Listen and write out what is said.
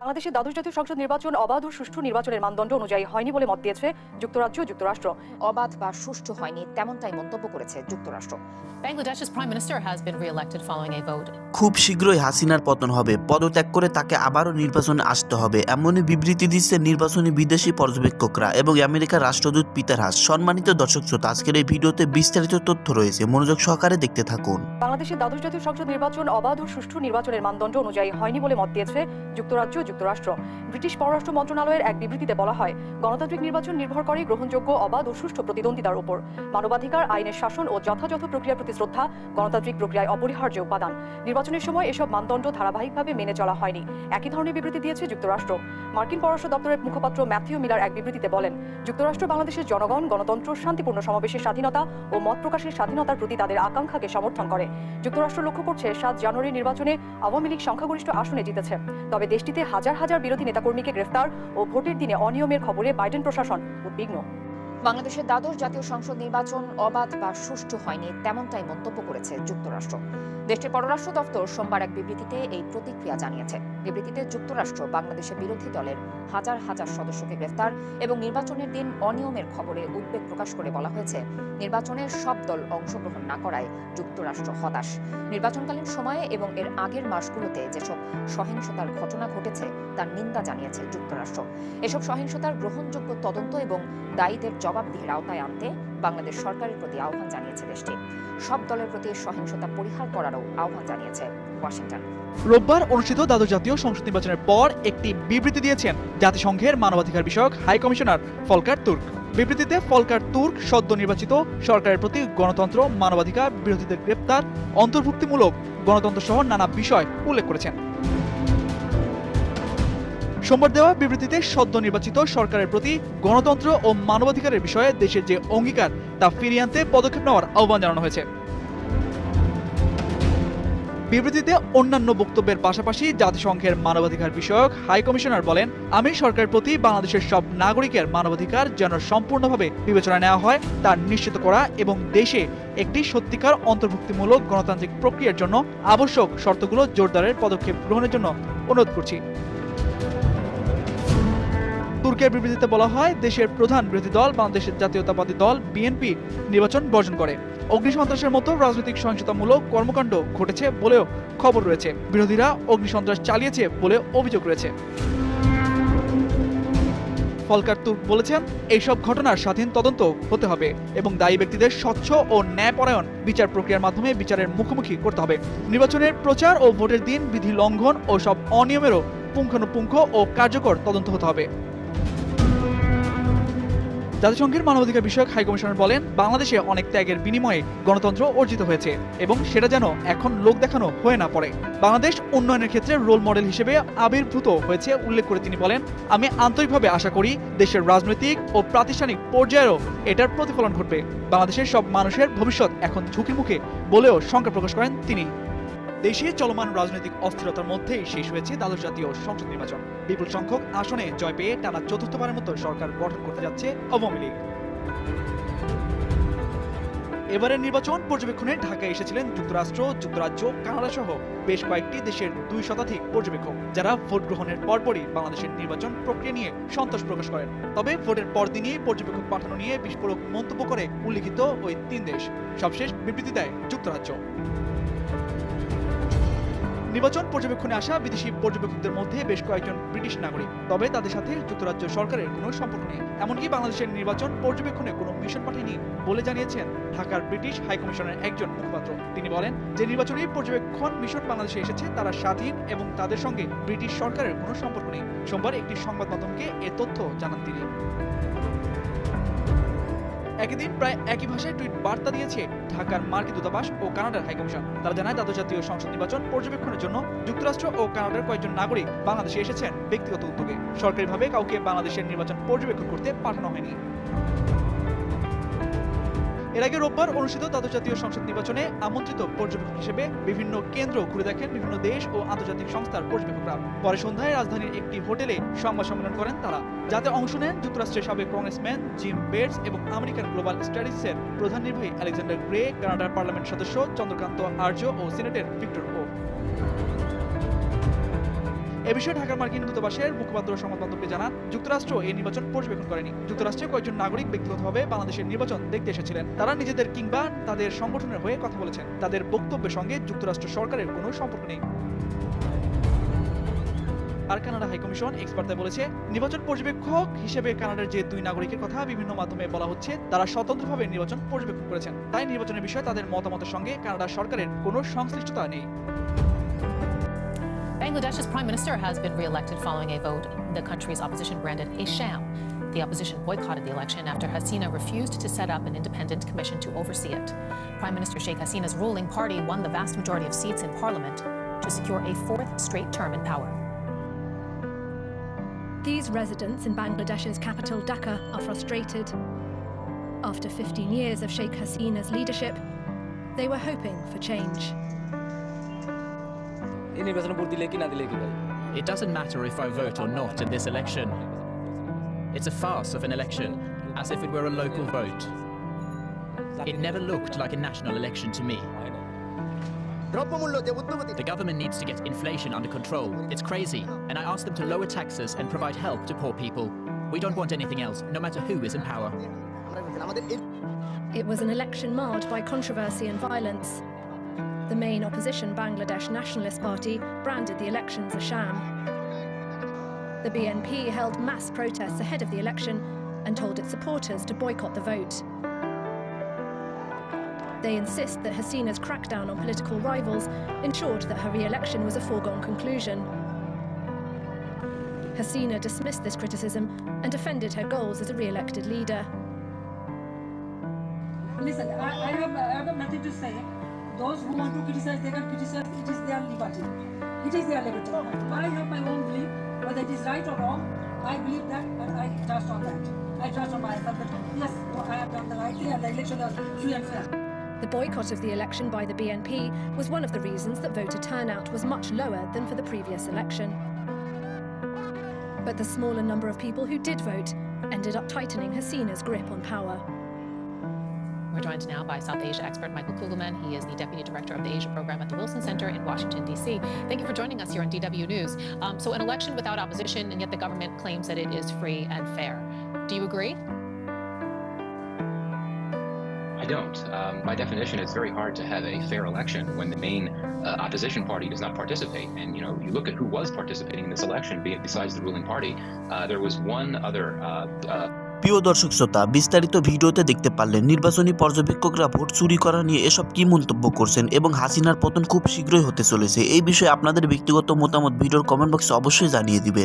বাংলাদেশের দ্বাদশ জাতীয় সংসদ নির্বাচন অবাধ ও সুষ্ঠু নির্বাচনের মানদণ্ড অনুযায়ী হয়নি বলে মত দিয়েছে যুক্তরাজ্য ও যুক্তরাষ্ট্র। অবাধ বা সুষ্ঠু হয়নি তেমনটাই মন্তব্য করেছে যুক্তরাষ্ট্র। Bangladesh's prime minister has been re-elected following a vote. খুব শীঘ্রই হাসিনার পতন হবে, পদত্যাগ করে তাকে আবারও নির্বাচনে আসতে হবে, এমনই বিবৃতি দিচ্ছে নির্বাচনী বিদেশি পর্যবেক্ষকরা এবং আমেরিকার রাষ্ট্রদূত পিটার হাস। সম্মানিত দর্শক শ্রোতা, আজকের এই ভিডিওতে বিস্তারিত তথ্য রয়েছে, মনোযোগ সহকারে দেখতে থাকুন। বাংলাদেশের দ্বাদশ জাতীয় সংসদ নির্বাচন অবাধ ও সুষ্ঠু নির্বাচনের মানদণ্ড অনুযায়ী হয়নি বলে মত দিয়েছে যুক্তরাজ্য ও যুক্তরাষ্ট্র। ব্রিটিশ পররাষ্ট্র মন্ত্রণালয়ের এক বিবৃতিতে বলা হয়, গণতান্ত্রিক নির্বাচন নির্ভর করে গ্রহণযোগ্য, অবাধ ও সুষ্ঠু প্রতিদ্বন্দ্বিতার উপর। মানবাধিকার, আইনের শাসন ও যথাযথ প্রক্রিয়ার প্রতি শ্রদ্ধা গণতান্ত্রিক প্রক্রিয়ায় অপরিহার্য উপাদান। নির্বাচনের সময় এসব মানদণ্ড ধারাবাহিকভাবে মেনে চলা হয়নি। একই ধরনের বিবৃতি দিয়েছে যুক্তরাষ্ট্র। মার্কিন পররাষ্ট্র দপ্তরের মুখপাত্র ম্যাথিউ মিলার এক বিবৃতিতে বলেন, যুক্তরাষ্ট্র বাংলাদেশের জনগণ গণতন্ত্র, শান্তিপূর্ণ সমাবেশের স্বাধীনতা ও মত প্রকাশের স্বাধীনতার প্রতি তাদের আকাঙ্ক্ষাকে সমর্থন করে। যুক্তরাষ্ট্র লক্ষ্য করছে 7 জানুয়ারি নির্বাচনে আওয়ামী লীগ সংখ্যাগরিষ্ঠ আসনে জিতেছে, তবে দেশটিতে হাজার হাজার বিরোধী নেতাকর্মীকে গ্রেফতার ও ভোটের দিনে অনিয়মের খবরে বাইডেন প্রশাসন উদ্বিগ্ন। বাংলাদেশের দ্বাদশ জাতীয় সংসদ নির্বাচন অবাধ বা সুষ্ঠু হয়নি তেমনটাই মন্তব্য করেছে যুক্তরাষ্ট্র। দেশটির পররাষ্ট্র দপ্তর সোমবার এক বিবৃতিতে এই প্রতিক্রিয়া জানিয়েছে। বিবৃতিতে যুক্তরাষ্ট্র বাংলাদেশের বিরোধী দলের হাজার হাজার সদস্যকে গ্রেফতার এবং নির্বাচনের দিন অনিয়মের খবরে উদ্বেগ প্রকাশ করে বলা হয়েছে, নির্বাচনে সব দল অংশগ্রহণ না করায় যুক্তরাষ্ট্র হতাশ। নির্বাচনকালীন সময়ে এবং এর আগের মাসগুলোতে যেসব সহিংসতার ঘটনা ঘটেছে তার নিন্দা জানিয়েছে যুক্তরাষ্ট্র। এসব সহিংসতার গ্রহণযোগ্য তদন্ত এবং দায়ীদের জবাবদিহির আওতায় আনতে বাংলাদেশ সরকারের প্রতি আহ্বান জানিয়েছে দেশটি। সব দলের প্রতি সহিংসতা পরিহার করারও আহ্বান জানিয়েছে ওয়াশিংটন। রোববার অনুষ্ঠিত দ্বাদশ জাতীয় সংসদ নির্বাচনের পর একটি বিবৃতি দিয়েছেন জাতিসংঘের মানবাধিকার বিষয়ক হাই কমিশনার ফলকার তুর্ক। বিবৃতিতে ফলকার তুর্ক সদ্য নির্বাচিত সরকারের প্রতি গণতন্ত্র, মানবাধিকার, বিরোধীদের গ্রেপ্তার, অন্তর্ভুক্তিমূলক গণতন্ত্র সহ নানা বিষয় উল্লেখ করেছেন। সোমবার দেওয়া বিবৃতিতে সদ্য নির্বাচিত সরকারের প্রতি গণতন্ত্র ও মানবাধিকারের বিষয়ে দেশের যে অঙ্গীকার তা ফিরিয়ে আনতে পদক্ষেপ নেওয়ার আহ্বান জানানো হয়েছে। বিবৃতিতে অন্যান্য বক্তব্যের পাশাপাশি জাতিসংঘের মানবাধিকার বিষয়ক হাই কমিশনার বলেন, আমি সরকারের প্রতি বাংলাদেশের সব নাগরিকের মানবাধিকার যেন সম্পূর্ণভাবে বিবেচনায় নেওয়া হয় তা নিশ্চিত করা এবং দেশে একটি সত্যিকার অন্তর্ভুক্তিমূলক গণতান্ত্রিক প্রক্রিয়ার জন্য আবশ্যক শর্তগুলো জোরদারের পদক্ষেপ গ্রহণের জন্য অনুরোধ করছি। তুর্কের বিবৃতিতে বলা হয়, দেশের প্রধান বিরোধী দল বাংলাদেশের জাতীয়তাবাদী দল বিএনপি নির্বাচন বর্জন করে। অগ্নিসন্ত্রাসের মতো রাজনৈতিক সহিংসতামূলক কর্মকাণ্ড ঘটেছে বলেও খবর রয়েছে। বিরোধীরা অগ্নিসন্ত্রাস চালিয়েছে বলে অভিযোগ রয়েছে। ফলকার তুর্ক বলেছেন, এইসব ঘটনার স্বাধীন তদন্ত হতে হবে এবং দায়ী ব্যক্তিদের স্বচ্ছ ও ন্যায়পরায়ণ বিচার প্রক্রিয়ার মাধ্যমে বিচারের মুখোমুখি করতে হবে। নির্বাচনের প্রচার ও ভোটের দিন বিধি লঙ্ঘন ও সব অনিয়মেরও পুঙ্খানুপুঙ্খ ও কার্যকর তদন্ত হতে হবে। জাতিসংঘের মানবাধিকার বিষয়ক হাই কমিশনার বলেন, বাংলাদেশে অনেক ত্যাগের বিনিময়ে গণতন্ত্র অর্জিত হয়েছে এবং সেটা যেন এখন লোক দেখানো হয়ে না পড়ে। বাংলাদেশ উন্নয়নের ক্ষেত্রে রোল মডেল হিসেবে আবির্ভূত হয়েছে উল্লেখ করে তিনি বলেন, আমি আন্তরিকভাবে আশা করি দেশের রাজনৈতিক ও প্রাতিষ্ঠানিক পর্যায়েও এটার প্রতিফলন ঘটবে। বাংলাদেশের সব মানুষের ভবিষ্যৎ এখন ঝুঁকির মুখে বলেও শঙ্কা প্রকাশ করেন তিনি। দেশে চলমান রাজনৈতিক অস্থিরতার মধ্যেই শেষ হয়েছে দ্বাদশ জাতীয় সংসদ নির্বাচন। বিপুল সংখ্যক আসনে জয় পেয়ে টানা চতুর্থবারের মতো সরকার গঠন করতে যাচ্ছে আওয়ামী লীগ। এবারের নির্বাচন পর্যবেক্ষণে ঢাকায় এসেছিলেন যুক্তরাষ্ট্র, যুক্তরাজ্য, কানাডা সহ বেশ কয়েকটি দেশের 2 শতাধিক পর্যবেক্ষক, যারা ভোট গ্রহণের পরপরই বাংলাদেশের নির্বাচন প্রক্রিয়া নিয়ে সন্তোষ প্রকাশ করেন। তবে ভোটের পরদিনই পর্যবেক্ষক পাঠানো নিয়ে বিস্ফোরক মন্তব্য করে উল্লিখিত ওই 3 দেশ। সবশেষ বিবৃতি দেয় যুক্তরাজ্য। নির্বাচন পর্যবেক্ষণে আসা বিদেশি পর্যবেক্ষকদের মধ্যে বেশ কয়েকজন ব্রিটিশ নাগরিক, তবে তাদের সাথে যুক্তরাজ্য সরকারের কোনো সম্পর্ক নেই। এমনকি বাংলাদেশের নির্বাচন পর্যবেক্ষণে কোনো মিশন পাঠায়নি বলে জানিয়েছেন ঢাকার ব্রিটিশ হাই কমিশনের একজন মুখপাত্র। তিনি বলেন, যে নির্বাচনী পর্যবেক্ষণ মিশন বাংলাদেশে এসেছে তারা স্বাধীন এবং তাদের সঙ্গে ব্রিটিশ সরকারের কোনো সম্পর্ক নেই। সোমবার একটি সংবাদ মাধ্যমকে এ তথ্য জানান তিনি। একই দিন প্রায় একই ভাষায় টুইট বার্তা দিয়েছে ঢাকার মার্কিন দূতাবাস ও কানাডার হাইকমিশন। তারা জানায়, দ্বাদশ জাতীয় সংসদ নির্বাচন পর্যবেক্ষণের জন্য যুক্তরাষ্ট্র ও কানাডার কয়েকজন নাগরিক বাংলাদেশে এসেছেন ব্যক্তিগত উদ্যোগে। সরকারিভাবে কাউকে বাংলাদেশের নির্বাচন পর্যবেক্ষণ করতে পাঠানো হয়নি। এর আগে রোববার অনুষ্ঠিত দ্বাদশ জাতীয় সংসদ নির্বাচনে আমন্ত্রিত পর্যবেক্ষক হিসেবে বিভিন্ন কেন্দ্র ঘুরে দেখেন বিভিন্ন দেশ ও আন্তর্জাতিক সংস্থার পর্যবেক্ষকরা। পরে সন্ধ্যায় রাজধানীর একটি হোটেলে সংবাদ সম্মেলন করেন তারা, যাতে অংশ নেন যুক্তরাষ্ট্রের সাবেক কংগ্রেসম্যান জিম বেটস এবং আমেরিকান গ্লোবাল স্টাডিজের প্রধান নির্বাহী আলেকজান্ডার গ্রে, কানাডার পার্লামেন্ট সদস্য চন্দ্রকান্ত আর্য ও সিনেটের ভিক্টর ও। এ বিষয়ে ঢাকার মার্কিন দূতাবাসের মুখপাত্র সংবাদ মাধ্যমকে জানান, যুক্তরাষ্ট্র এই নির্বাচন পর্যবেক্ষণ করেনি। যুক্তরাষ্ট্রে কয়েকজন নাগরিক ব্যক্তিগতভাবে বাংলাদেশের নির্বাচন দেখতে এসেছিলেন। তারা নিজেদের কিংবা তাদের সংগঠনের হয়ে কথা বলেছেন। তাদের বক্তব্যের সঙ্গে যুক্তরাষ্ট্র সরকারের কোনো সম্পর্ক নেই। আর কানাডা হাইকমিশন এক্সপার্টদের বলেছে, নির্বাচন পর্যবেক্ষক হিসেবে কানাডার যে 2 নাগরিকের কথা বিভিন্ন মাধ্যমে বলা হচ্ছে, তারা স্বতন্ত্রভাবে নির্বাচন পর্যবেক্ষণ করেছেন। তাই নির্বাচনের বিষয়ে তাদের মতামতের সঙ্গে কানাডার সরকারের কোনো সংশ্লিষ্টতা নেই। Bangladesh's prime minister has been re-elected following a vote the country's opposition branded a sham. The opposition boycotted the election after Hasina refused to set up an independent commission to oversee it. Prime Minister Sheikh Hasina's ruling party won the vast majority of seats in parliament to secure a 4th straight term in power. These residents in Bangladesh's capital Dhaka are frustrated. After 15 years of Sheikh Hasina's leadership, they were hoping for change. It doesn't matter if I vote or not in this election. It's a farce of an election, as if it were a local vote. It never looked like a national election to me. The government needs to get inflation under control. It's crazy, and I ask them to lower taxes and provide help to poor people. We don't want anything else, no matter who is in power. It was an election marred by controversy and violence. The main opposition Bangladesh Nationalist Party branded the elections a sham. The BNP held mass protests ahead of the election and told its supporters to boycott the vote. They insist that Hasina's crackdown on political rivals ensured that her re-election was a foregone conclusion. Hasina dismissed this criticism and defended her goals as a re-elected leader. Listen, I have nothing to say. Those who want to criticize, they can criticize. It is their liberty. It is their liberty. I have my own belief, whether it is right or wrong. I believe that, and I trust on that. I trust on myself that yes, I have done the right thing, and the election was free and fair. The boycott of the election by the BNP was one of the reasons that voter turnout was much lower than for the previous election. But the smaller number of people who did vote ended up tightening Hasina's grip on power. We're joined now by South Asia expert Michael Kugelman. He is the Deputy Director of the Asia Program at the Wilson Center in Washington, D.C. Thank you for joining us here on DW News. So an election without opposition, and yet the government claims that it is free and fair. Do you agree? I don't. By definition, it's very hard to have a fair election when the main opposition party does not participate. And, you look at who was participating in this election, besides the ruling party, there was one other প্রিয় দর্শক শ্রোতা, বিস্তারিত ভিডিওতে দেখতে পারলেন নির্বাচনী পর্যবেক্ষকরা vote চুরি করা নিয়ে এসব কি মন্তব্য করছেন এবং হাসিনার পতন খুব শীঘ্রই হতে চলেছে। এই বিষয়ে আপনাদের ব্যক্তিগত মতামত ভিডিওর কমেন্ট বক্সে অবশ্যই জানিয়ে দিবেন।